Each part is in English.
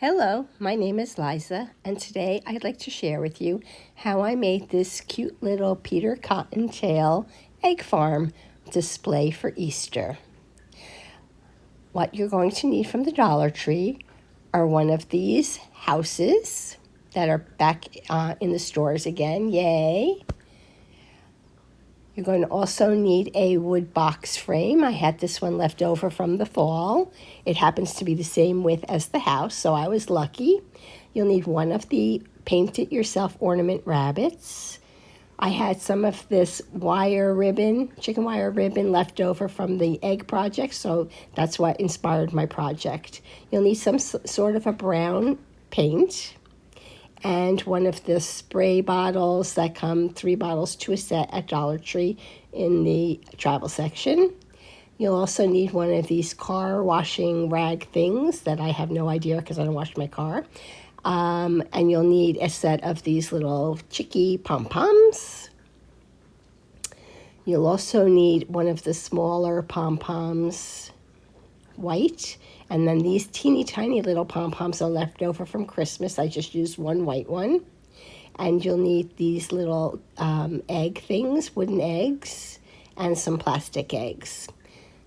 Hello, my name is Liza, and today I'd like to share with you how I made this cute little Peter Cottontail egg farm display for Easter. What you're going to need from the Dollar Tree are one of these houses that are back in the stores again, yay! You're going to also need a wood box frame. I had this one left over from the fall. It happens to be the same width as the house, so I was lucky. You'll need one of the paint-it-yourself ornament rabbits. I had some of this wire ribbon, chicken wire ribbon, left over from the egg project, so that's what inspired my project. You'll need some sort of a brown paint and one of the spray bottles that come 3 bottles to a set at Dollar Tree in the travel section. You'll also need one of these car washing rag things that I have no idea because I don't wash my car. And you'll need a set of these little chicky Pom Poms. You'll also need one of the smaller Pom Poms, white. And then these teeny tiny little pom-poms are left over from Christmas. I just used one white one. And you'll need these little egg things, wooden eggs, and some plastic eggs.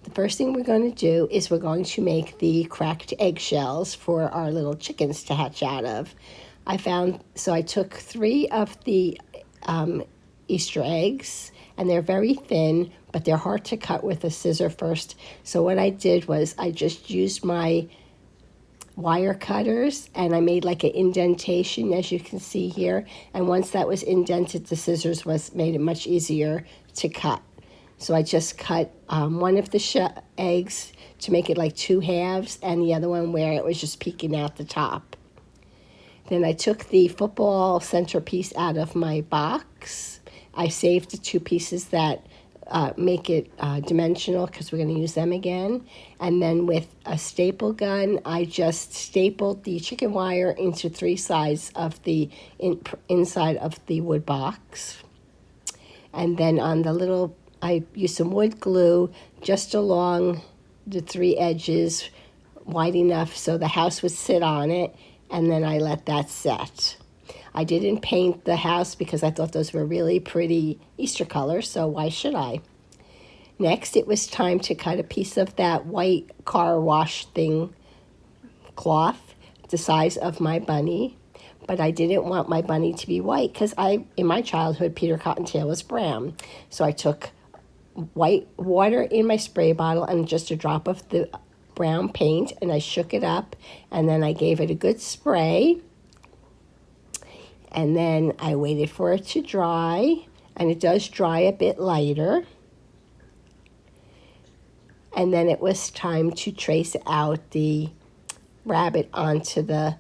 The first thing we're going to do is we're going to make the cracked eggshells for our little chickens to hatch out of. So I took 3 of the Easter eggs, and they're very thin, but they're hard to cut with a scissor first. So what I did was I just used my wire cutters and I made like an indentation, as you can see here. And once that was indented, the scissors made it much easier to cut. So I just cut one of the eggs to make it like 2 halves, and the other one where it was just peeking out the top. Then I took the football centerpiece out of my box. I saved the 2 pieces that make it dimensional because we're going to use them again. And then with a staple gun, I just stapled the chicken wire into 3 sides of the inside of the wood box. And then on the little, I used some wood glue just along the 3 edges, wide enough so the house would sit on it, and then I let that set. I didn't paint the house because I thought those were really pretty Easter colors, so why should I? Next, it was time to cut a piece of that white car wash thing cloth, the size of my bunny, but I didn't want my bunny to be white because in my childhood, Peter Cottontail was brown. So I took white water in my spray bottle and just a drop of the brown paint, and I shook it up, and then I gave it a good spray. And then I waited for it to dry, and it does dry a bit lighter. And then it was time to trace out the rabbit onto the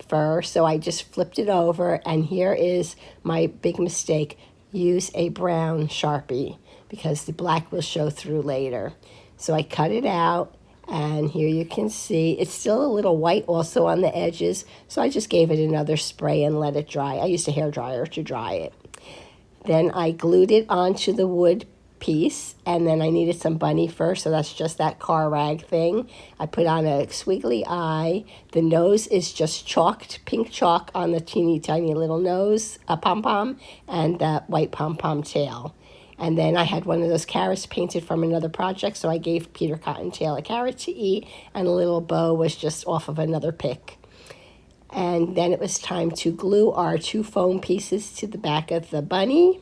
fur. So I just flipped it over, and here is my big mistake. Use a brown Sharpie because the black will show through later. So I cut it out. And here you can see it's still a little white also on the edges, so I just gave it another spray and let it dry. I used a hairdryer to dry it. Then I glued it onto the wood piece, and then I needed some bunny fur, so that's just that car rag thing. I put on a squiggly eye. The nose is just chalked, pink chalk on the teeny tiny little nose, a pom-pom, and that white pom-pom tail. And then I had one of those carrots painted from another project, so I gave Peter Cottontail a carrot to eat, and a little bow was just off of another pick. And then it was time to glue our 2 foam pieces to the back of the bunny.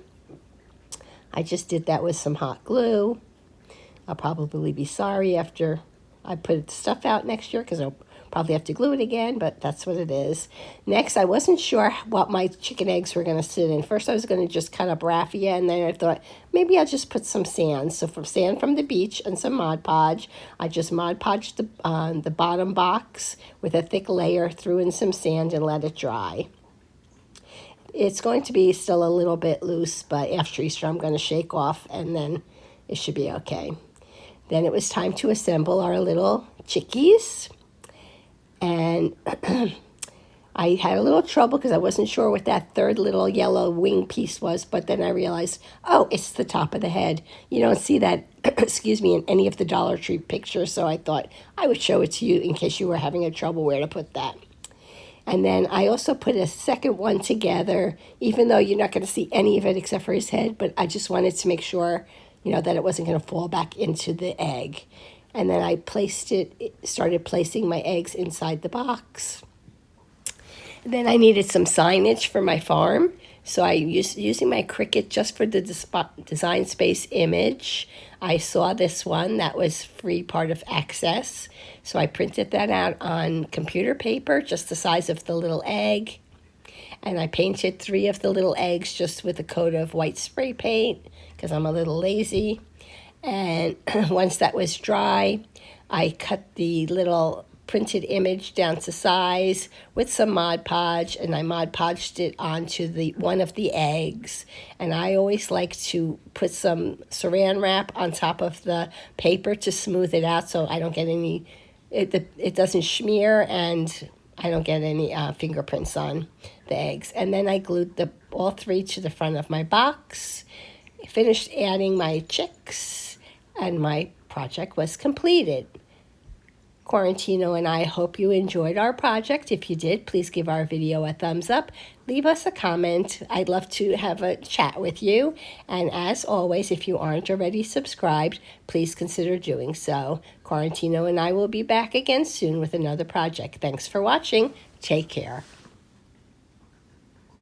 I just did that with some hot glue. I'll probably be sorry after I put the stuff out next year because I'll probably have to glue it again, but that's what it is. Next, I wasn't sure what my chicken eggs were going to sit in. First, I was going to just cut up raffia, and then I thought maybe I'll just put some sand. So for sand from the beach and some Mod Podge, I just Mod Podged the bottom box with a thick layer, threw in some sand, and let it dry. It's going to be still a little bit loose, but after Easter, I'm going to shake off, and then it should be okay. Then it was time to assemble our little chickies. And I had a little trouble because I wasn't sure what that third little yellow wing piece was, but then I realized, oh, it's the top of the head. You don't see that, excuse me, in any of the Dollar Tree pictures, so I thought I would show it to you in case you were having a trouble where to put that. And then I also put a second one together, even though you're not going to see any of it except for his head, but I just wanted to make sure, that it wasn't going to fall back into the egg. And then I started placing my eggs inside the box. And then I needed some signage for my farm. So I using my Cricut just for the design space image. I saw this one that was free part of Access. So I printed that out on computer paper, just the size of the little egg. And I painted 3 of the little eggs just with a coat of white spray paint because I'm a little lazy. And once that was dry, I cut the little printed image down to size with some Mod Podge, and I Mod Podged it onto one of the eggs. And I always like to put some saran wrap on top of the paper to smooth it out so I don't get any, it doesn't smear and I don't get any fingerprints on the eggs. And then I glued all 3 to the front of my box, finished adding my chicks, and my project was completed. Quarantino and I hope you enjoyed our project. If you did, please give our video a thumbs up. Leave us a comment. I'd love to have a chat with you. And as always, if you aren't already subscribed, please consider doing so. Quarantino and I will be back again soon with another project. Thanks for watching. Take care.